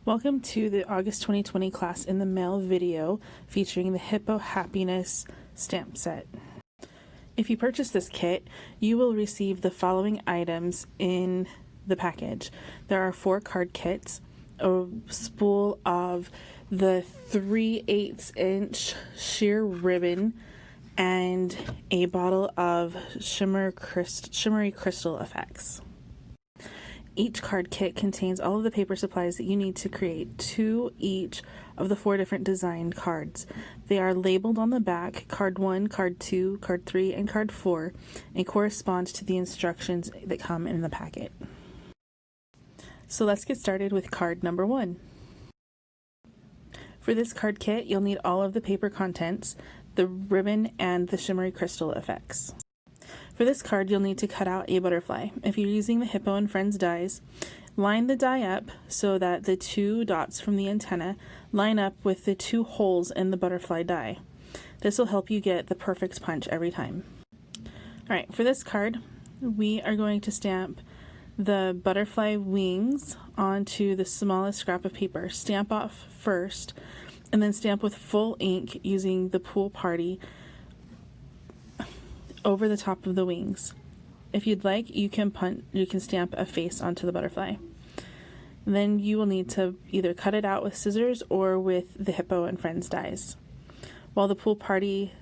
Welcome to the August 2020 Class in the Mail video featuring the Hippo Happiness stamp set. If you purchase this kit, you will receive the following items in the package. There are 4 card kits, a spool of the 3/8 inch sheer ribbon, and a bottle of shimmery crystal effects. Each card kit contains all of the paper supplies that you need to create 2 each of the 4 different design cards. They are labeled on the back, card 1, card 2, card 3, and card 4, and correspond to the instructions that come in the packet. So let's get started with card number 1. For this card kit, you'll need all of the paper contents, the ribbon, and the shimmery crystal effects. For this card, you'll need to cut out a butterfly. If you're using the Hippo and Friends dies, line the die up so that the 2 dots from the antenna line up with the 2 holes in the butterfly die. This will help you get the perfect punch every time. Alright, for this card, we are going to stamp the butterfly wings onto the smallest scrap of paper. Stamp off first, and then stamp with full ink using the Pool Party over the top of the wings. If you'd like, you can stamp a face onto the butterfly. Then you will need to either cut it out with scissors or with the Hippo and Friends dies. While the Pool Party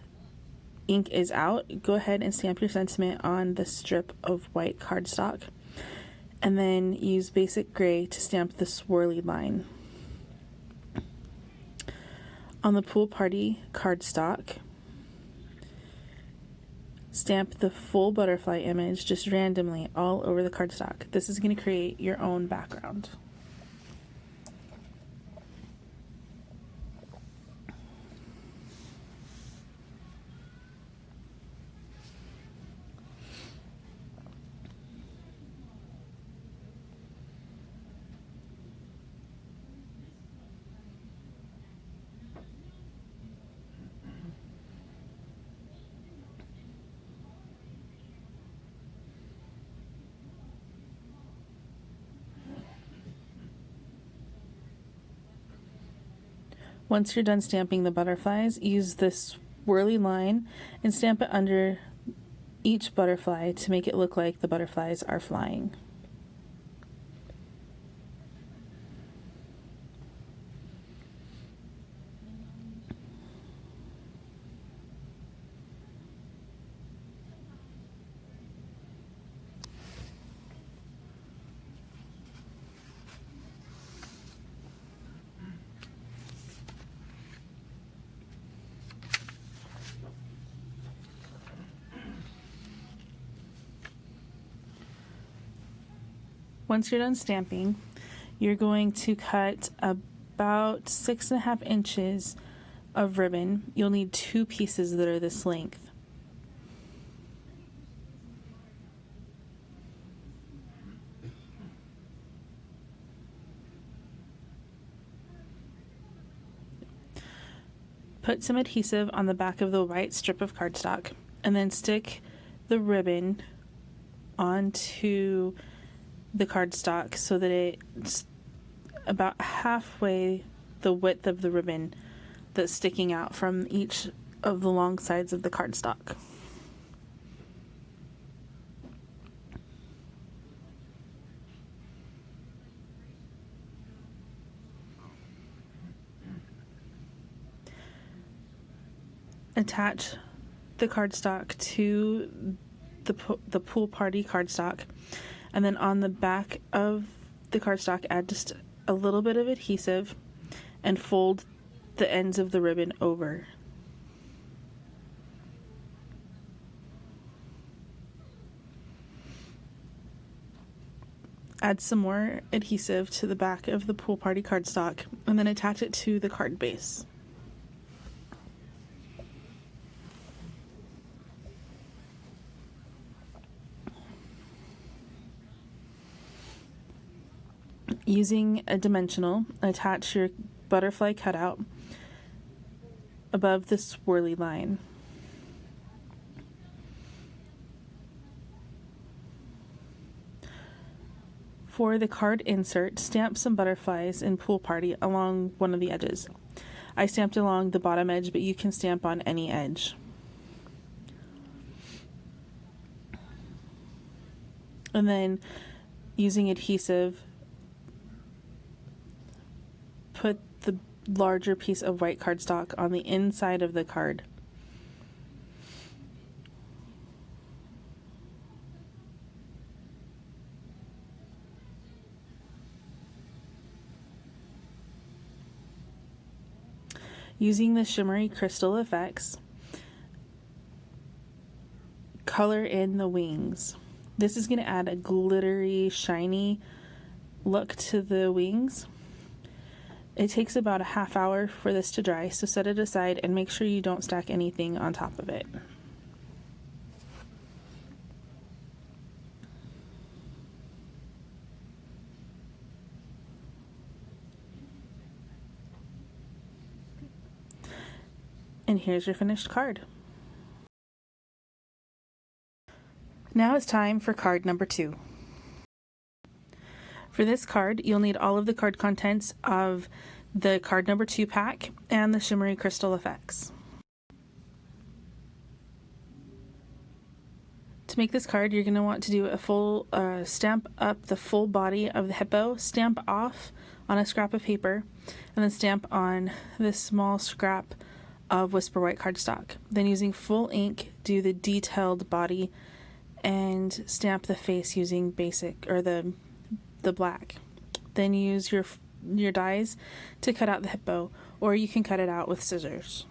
ink is out, go ahead and stamp your sentiment on the strip of white cardstock, and then use basic gray to stamp the swirly line. On the Pool Party cardstock, stamp the full butterfly image just randomly all over the cardstock. This is going to create your own background. Once you're done stamping the butterflies, use this swirly line and stamp it under each butterfly to make it look like the butterflies are flying. Once you're done stamping, you're going to cut about 6.5 inches of ribbon. You'll need 2 pieces that are this length. Put some adhesive on the back of the white strip of cardstock, and then stick the ribbon onto the cardstock so that it's about halfway the width of the ribbon that's sticking out from each of the long sides of the cardstock. Attach the cardstock to the Pool Party cardstock, and then on the back of the cardstock add just a little bit of adhesive and fold the ends of the ribbon over. Add some more adhesive to the back of the Pool Party cardstock, and then attach it to the card base. Using a dimensional, attach your butterfly cutout above the swirly line. For the card insert, stamp some butterflies in Pool Party along one of the edges. I stamped along the bottom edge, but you can stamp on any edge. And then using adhesive, put the larger piece of white cardstock on the inside of the card. Using the shimmery crystal effects, color in the wings. This is going to add a glittery, shiny look to the wings. It takes about a half hour for this to dry, so set it aside and make sure you don't stack anything on top of it. And here's your finished card. Now it's time for card number 2. For this card, you'll need all of the card contents of the card number 2 pack and the shimmery crystal effects. To make this card, you're going to want to do a full stamp up the full body of the hippo, stamp off on a scrap of paper, and then stamp on this small scrap of Whisper White cardstock. Then using full ink, do the detailed body and stamp the face using basic or the black. Then use your dies to cut out the hippo, or you can cut it out with scissors.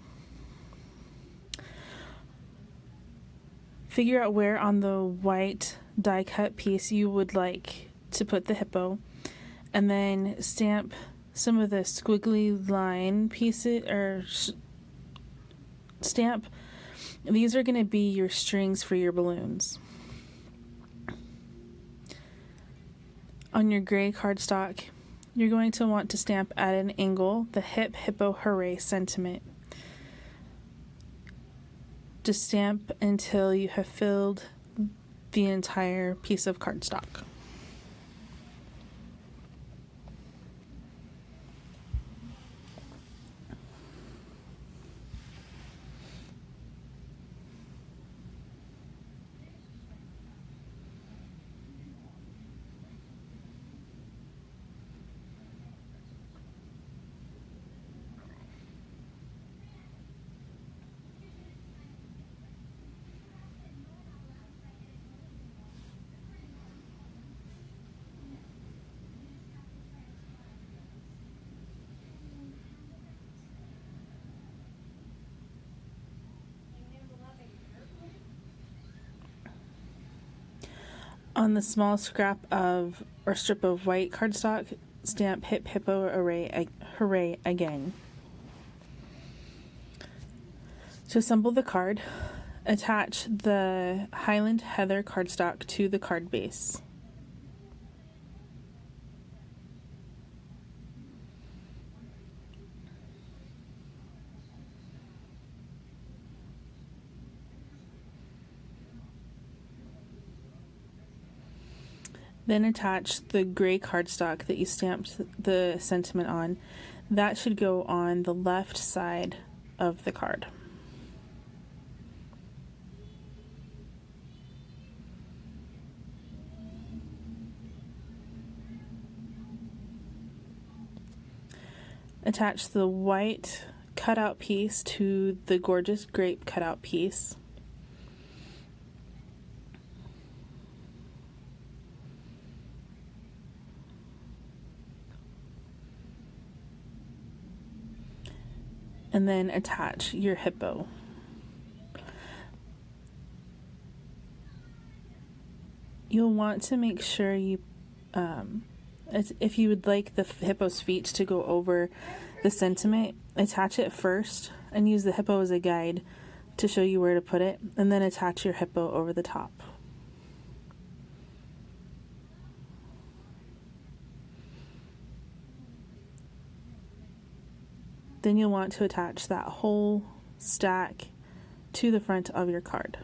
Figure out where on the white die cut piece you would like to put the hippo, and then stamp some of the squiggly line pieces, or stamp. These are going to be your strings for your balloons. On your gray cardstock, you're going to want to stamp at an angle the Hip Hippo Hooray sentiment. Just stamp until you have filled the entire piece of cardstock. On the small scrap of or strip of white cardstock, stamp Hip Hippo Hooray again. To assemble the card, attach the Highland Heather cardstock to the card base. Then attach the gray cardstock that you stamped the sentiment on. That should go on the left side of the card. Attach the white cutout piece to the gorgeous grape cutout piece. And then attach your hippo. You'll want to make sure you, if you would like the hippo's feet to go over the sentiment, attach it first and use the hippo as a guide to show you where to put it, and then attach your hippo over the top. Then you'll want to attach that whole stack to the front of your card.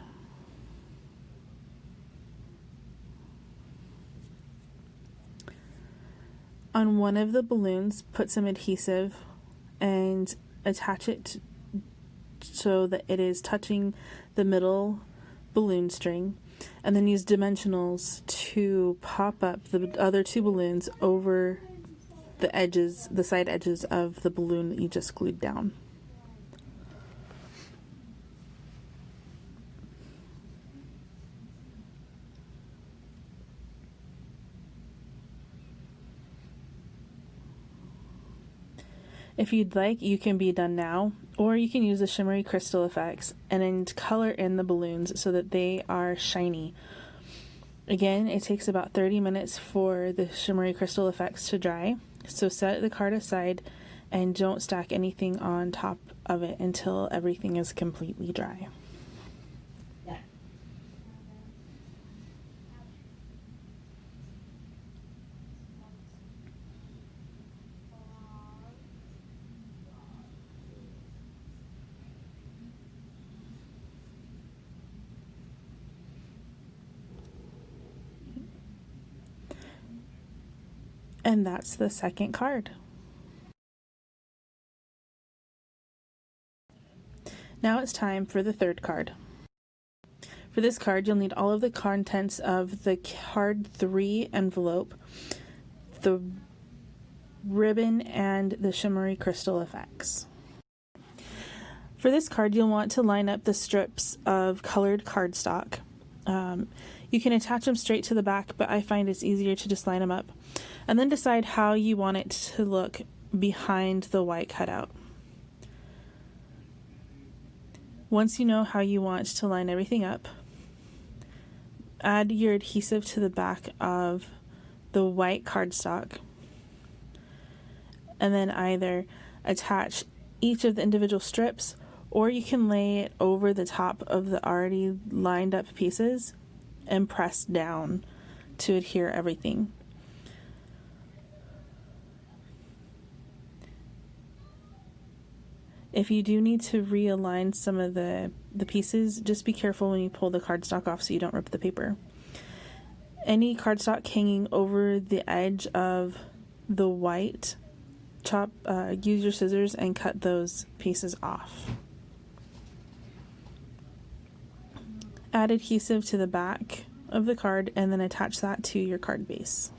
On one of the balloons, put some adhesive and attach it so that it is touching the middle balloon string, and then use dimensionals to pop up the other two balloons over the edges, the side edges of the balloon that you just glued down. If you'd like, you can be done now, or you can use the shimmery crystal effects and then color in the balloons so that they are shiny. Again, it takes about 30 minutes for the shimmery crystal effects to dry, so set the card aside and don't stack anything on top of it until everything is completely dry. And that's the second card. Now it's time for the third card. For this card, you'll need all of the contents of the card 3 envelope, the ribbon, and the shimmery crystal effects. For this card, you'll want to line up the strips of colored cardstock. You can attach them straight to the back, but I find it's easier to just line them up. And then decide how you want it to look behind the white cutout. Once you know how you want to line everything up, add your adhesive to the back of the white cardstock, and then either attach each of the individual strips, or you can lay it over the top of the already lined up pieces and press down to adhere everything. If you do need to realign some of the pieces, just be careful when you pull the cardstock off so you don't rip the paper. Any cardstock hanging over the edge of the white, use your scissors and cut those pieces off. Add adhesive to the back of the card and then attach that to your card base.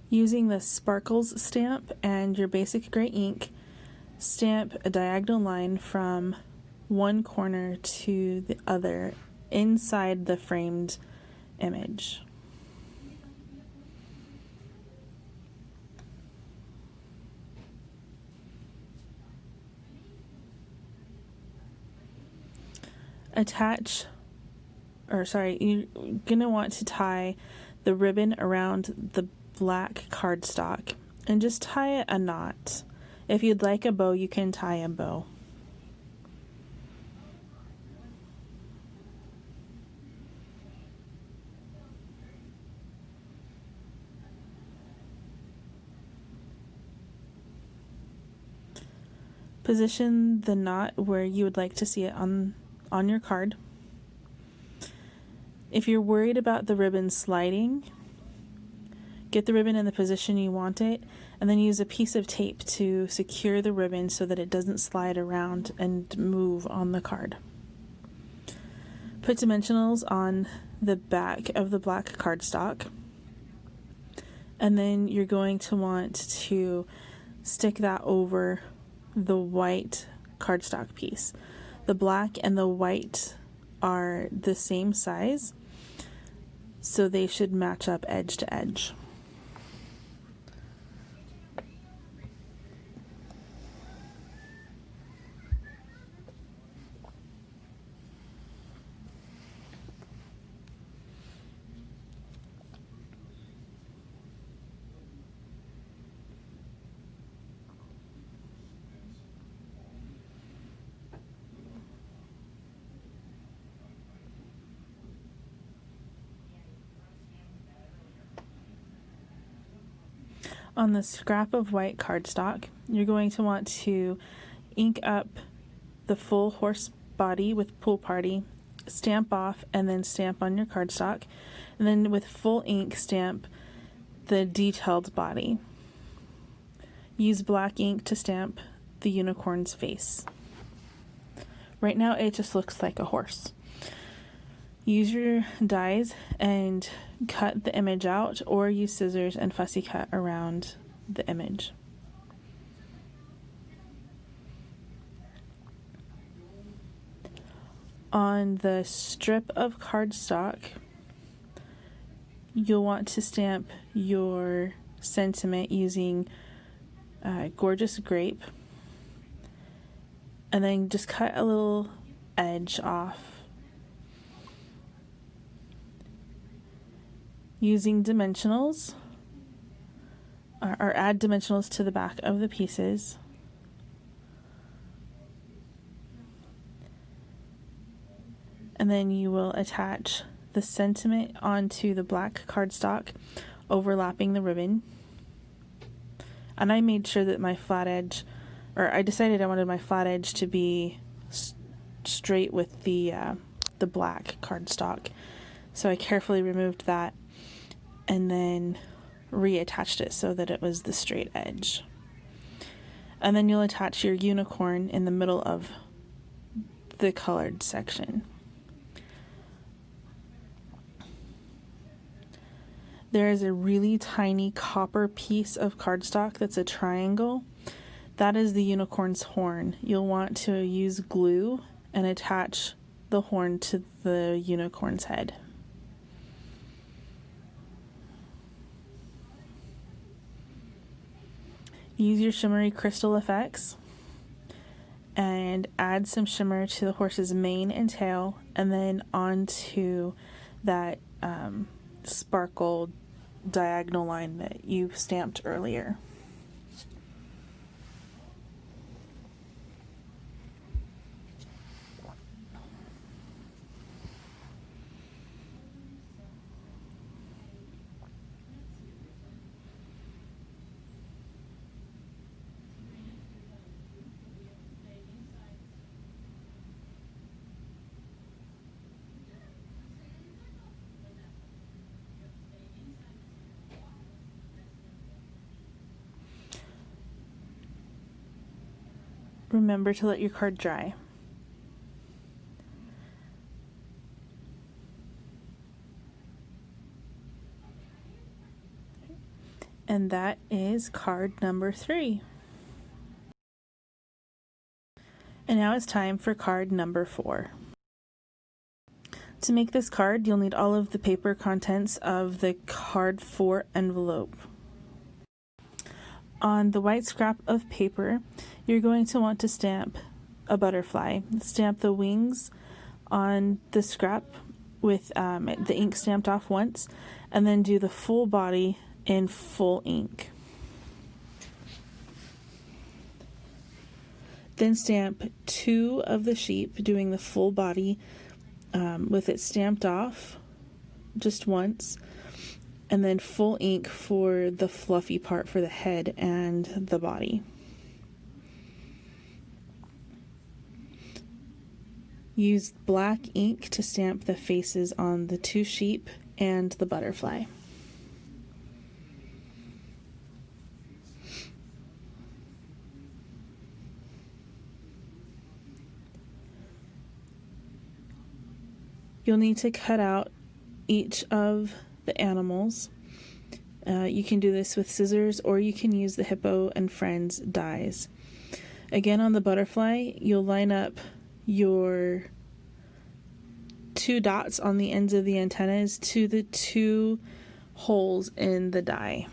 Using the sparkles stamp and your basic gray ink, stamp a diagonal line from one corner to the other inside the framed image. You're gonna want to tie the ribbon around the black cardstock and just tie a knot. If you'd like a bow, you can tie a bow. Position the knot where you would like to see it on your card. If you're worried about the ribbon sliding, get the ribbon in the position you want it, and then use a piece of tape to secure the ribbon so that it doesn't slide around and move on the card. Put dimensionals on the back of the black cardstock, and then you're going to want to stick that over the white cardstock piece. The black and the white are the same size, so they should match up edge to edge. On the scrap of white cardstock, you're going to want to ink up the full horse body with Pool Party, stamp off, and then stamp on your cardstock. And then with full ink, stamp the detailed body. Use black ink to stamp the unicorn's face. Right now it just looks like a horse. Use your dies and cut the image out, or use scissors and fussy cut around the image. On the strip of cardstock, you'll want to stamp your sentiment using Gorgeous Grape, and then just cut a little edge off. Using dimensionals, or add dimensionals to the back of the pieces. And then you will attach the sentiment onto the black cardstock, overlapping the ribbon. And I made sure that my flat edge, or I decided I wanted my flat edge to be straight with the black cardstock. So I carefully removed that and then reattached it so that it was the straight edge. And then you'll attach your unicorn in the middle of the colored section. There is a really tiny copper piece of cardstock that's a triangle. That is the unicorn's horn. You'll want to use glue and attach the horn to the unicorn's head. Use your shimmery crystal effects and add some shimmer to the horse's mane and tail, and then onto that sparkle diagonal line that you stamped earlier. Remember to let your card dry. And that is card number 3. And now it's time for card number 4. To make this card, you'll need all of the paper contents of the card 4 envelope. On the white scrap of paper, you're going to want to stamp a butterfly. Stamp the wings on the scrap with the ink stamped off once, and then do the full body in full ink. Then stamp 2 of the sheep, doing the full body with it stamped off just once, and then full ink for the fluffy part for the head and the body. Use black ink to stamp the faces on the 2 sheep and the butterfly. You'll need to cut out each of the animals. You can do this with scissors, or you can use the Hippo and Friends dies. Again, on the butterfly, you'll line up your 2 dots on the ends of the antennas to the 2 holes in the die.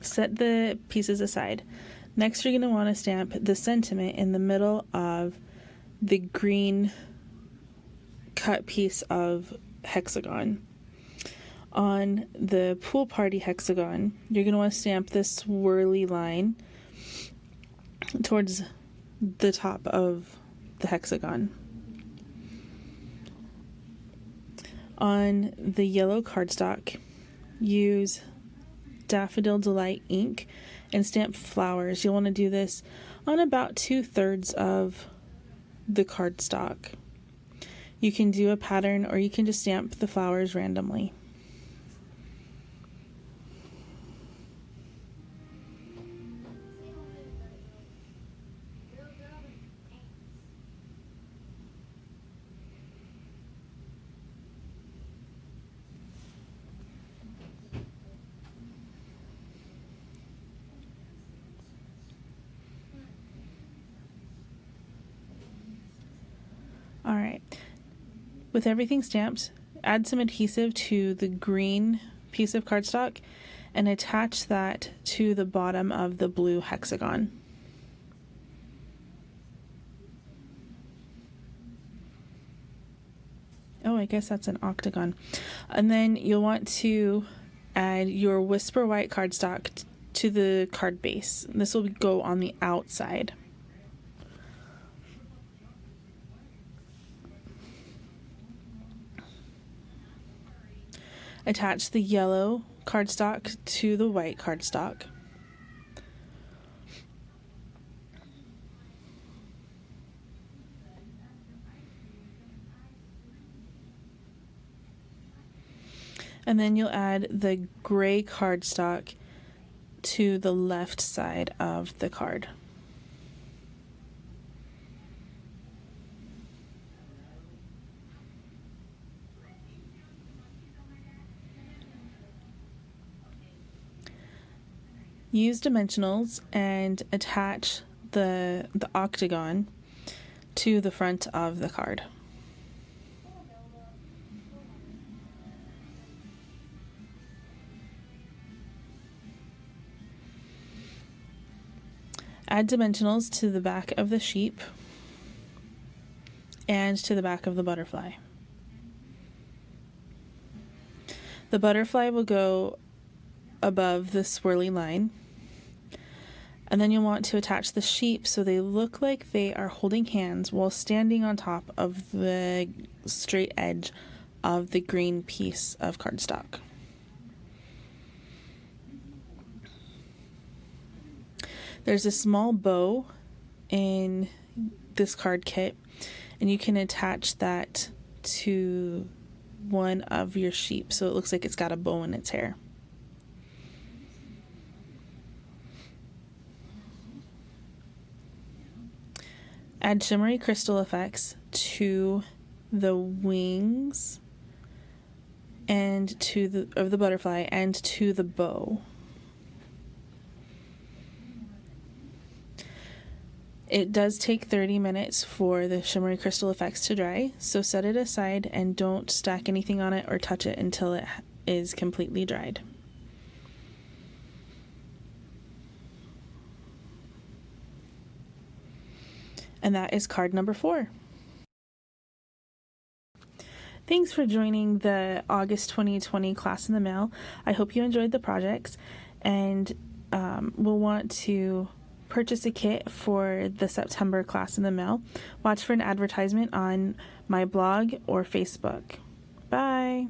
Set the pieces aside. Next, you're going to want to stamp the sentiment in the middle of the green cut piece of hexagon. On the Pool Party hexagon, you're going to want to stamp this swirly line towards the top of the hexagon. On the yellow cardstock, use Daffodil Delight ink and stamp flowers. You'll want to do this on about 2/3 of the cardstock. You can do a pattern or you can just stamp the flowers randomly. All right, with everything stamped, add some adhesive to the green piece of cardstock and attach that to the bottom of the blue hexagon. Oh, I guess that's an octagon. And then you'll want to add your Whisper White cardstock to the card base. This will go on the outside. Attach the yellow cardstock to the white cardstock. And then you'll add the gray cardstock to the left side of the card. Use dimensionals and attach the octagon to the front of the card. Add dimensionals to the back of the sheep and to the back of the butterfly. The butterfly will go above the swirly line. And then you'll want to attach the sheep so they look like they are holding hands while standing on top of the straight edge of the green piece of cardstock. There's a small bow in this card kit, and you can attach that to one of your sheep so it looks like it's got a bow in its hair. Add shimmery crystal effects to the wings and to the butterfly and to the bow. It does take 30 minutes for the shimmery crystal effects to dry, so set it aside and don't stack anything on it or touch it until it is completely dried. And that is card number 4. Thanks for joining the August 2020 class in the mail. I hope you enjoyed the projects and will want to purchase a kit for the September class in the mail. Watch for an advertisement on my blog or Facebook. Bye!